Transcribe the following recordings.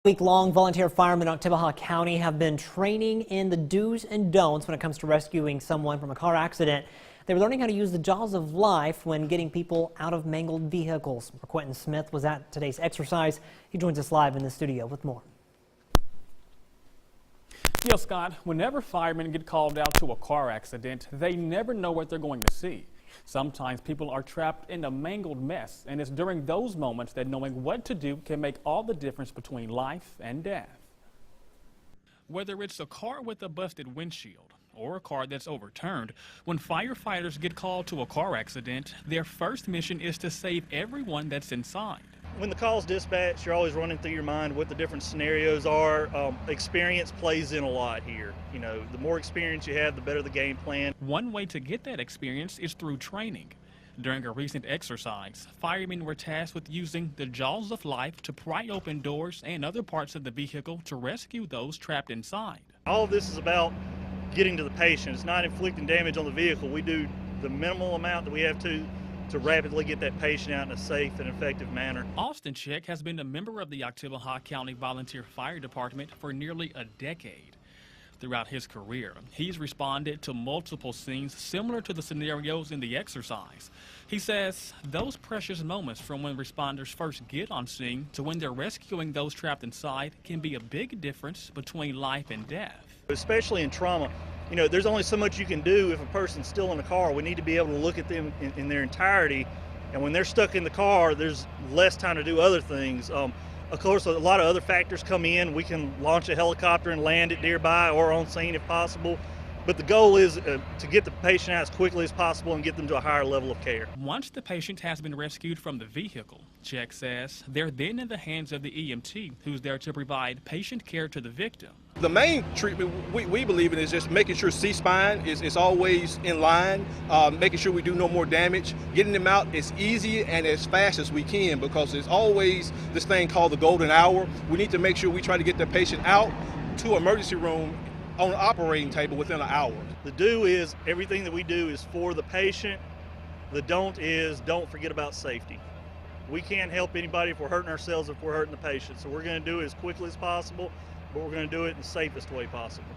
Week-long volunteer firemen in Oktibbeha County have been training in the do's and don'ts when it comes to rescuing someone from a car accident. They were learning how to use the jaws of life when getting people out of mangled vehicles. Quentin Smith was at today's exercise. He joins us live in the studio with more. Yeah, Scott, whenever firemen get called out to a car accident, they never know what they're going to see. Sometimes people are trapped in a mangled mess, and it's during those moments that knowing what to do can make all the difference between life and death. Whether it's a car with a busted windshield or a car that's overturned, when firefighters get called to a car accident, their first mission is to save everyone that's inside. When the call's dispatched, you're always running through your mind what the different scenarios are. Experience plays in a lot here. You know, the more experience you have, the better the game plan. One way to get that experience is through training. During a recent exercise, firemen were tasked with using the jaws of life to pry open doors and other parts of the vehicle to rescue those trapped inside. All of this is about getting to the patient. It's not inflicting damage on the vehicle. We do the minimal amount that we have to rapidly get that patient out in a safe and effective manner. Austin Chick has been a member of the Oktibbeha County Volunteer Fire Department for nearly a decade. Throughout his career, he's responded to multiple scenes similar to the scenarios in the exercise. He says those precious moments from when responders first get on scene to when they're rescuing those trapped inside can be a big difference between life and death. Especially in trauma. You know, there's only so much you can do if a person's still in the car. We need to be able to look at them in their entirety. And when they're stuck in the car, there's less time to do other things. Of course, a lot of other factors come in. We can launch a helicopter and land it nearby or on scene if possible. But the goal is to get the patient out as quickly as possible and get them to a higher level of care. Once the patient has been rescued from the vehicle, Check says they're then in the hands of the EMT, who's there to provide patient care to the victim. The main treatment we believe in is just making sure C-spine is always in line, making sure we do no more damage, getting them out as easy and as fast as we can, because there's always this thing called the golden hour. We need to make sure we try to get the patient out to emergency room on an operating table within an hour. The do is everything that we do is for the patient. The don't is don't forget about safety. We can't help anybody if we're hurting ourselves, if we're hurting the patient. So we're going to do it as quickly as possible, but we're going to do it in the safest way possible.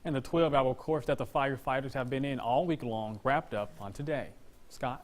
And the 12-hour course that the firefighters have been in all week long wrapped up on today. Scott?